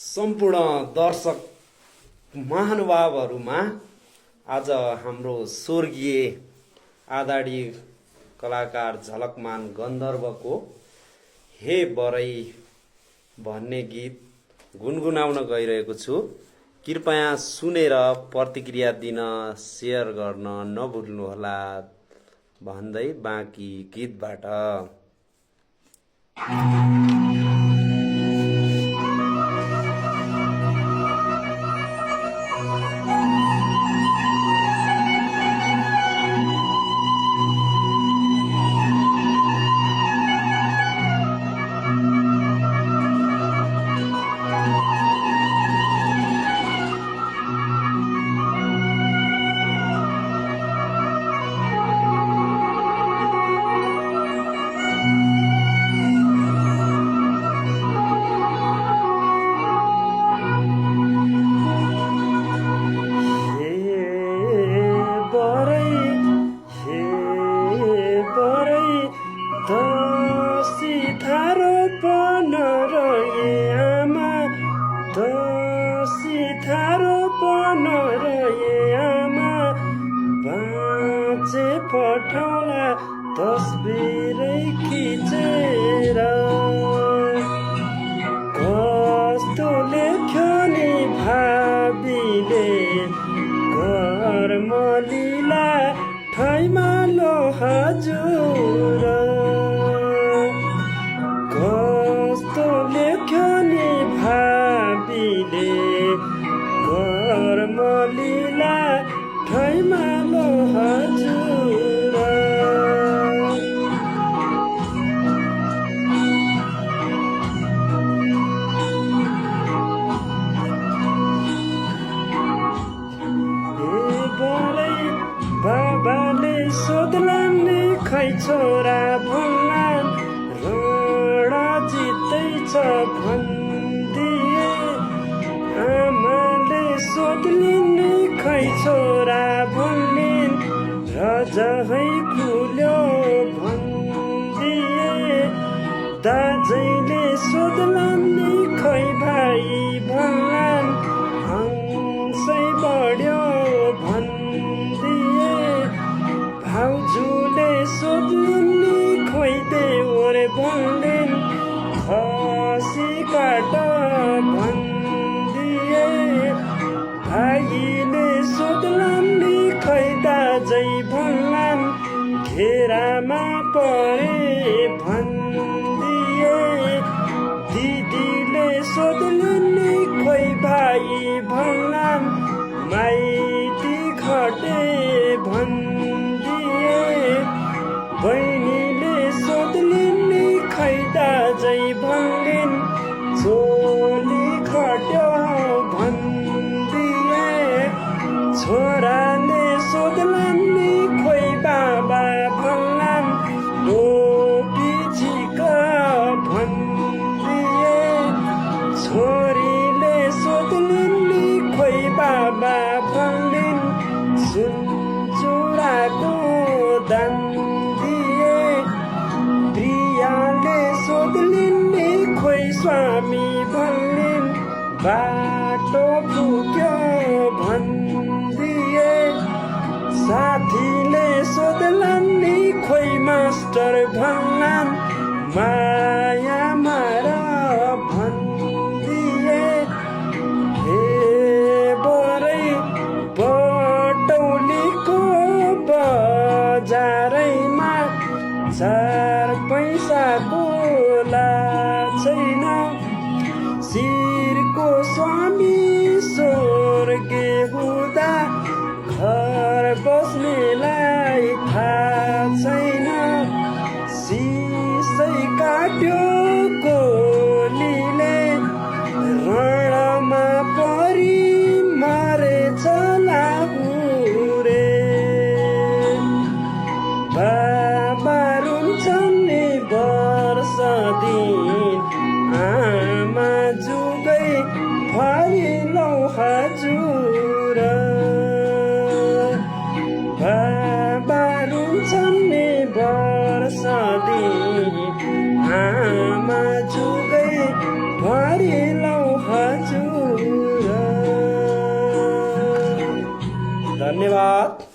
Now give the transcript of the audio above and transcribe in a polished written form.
सम्पूर्ण दर्शक महानुभावहरूमा आज हाम्रो स्वर्गीय आदरणीय कलाकार झलकमान गन्धर्वको हे बरै भन्ने गीत गुनगुनाउन गइरहेको छु। कृपया सुनेर प्रतिक्रिया दिन शेयर गर्न नभुल्नुहोला भन्दै बाँकी गीतबाट पठाउला तस्बिरै खिचेर कस्तो लेख्यो नि भाबीले घर मलिला ठैमालो हजुर कस्तो लेख्यो नि भाबीले घर मलिला ठैमालो हजुर बाबाले सोध्लान् नि खै छोरा भन्लान् रणा जित्दैछ भनिदिए आमाले सोध्लिन् नि खै छोरा भन्लिन् रजै खुल्यो भनिदिए दाजैले सोध्लान् नि खै भाइ भन्लान् हंसै बढ्यो भाउजूले सोध्लिन् नि खोइ देवर भन्लिन् खसी काट भनिदिए भाइले सोध्लान् नि खै दाजै भन्लान् घेरामा परे भनिदिए दिदीले सोध्लिन् नि खोइ भाइ भन्लान् माइती घटे भनिदिए बहिनीले सोध्लिन् नि खै दाजै भन्लिन् चोली खट्यो भनिदिए छोराले सोध्लान् नि खोइ बाबा भन्लान् टोपी झिक भनिदिए छोरीले सोध्लिन् नि खोइ बाबा भन्लिन् चुराको दान दिए प्रियाले सोध्लिन् नि खोइ स्वामी भन्लिन् बाटो फुक्यो भनिदिए साथीले सोध्लान् नि खोइ मास्टर भन्लान् माया मार भनिदिए हे बरै बटौलीको बजारैमा 4 पैसाको छैन शिरको स्वामी स्वर्गे हुँदा घर बस्नेलाई थाहा छैन सिसै काट्यो गोलीले रणमा परी मरेछ लाहुरे बाबा रुन्छन् नि वर्ष दिन आमा जुगै फरिलौ हजुर बाबा रुन्छन् नि वर्ष दिन आमा जुगै भरिलौ हजुर धन्यवाद।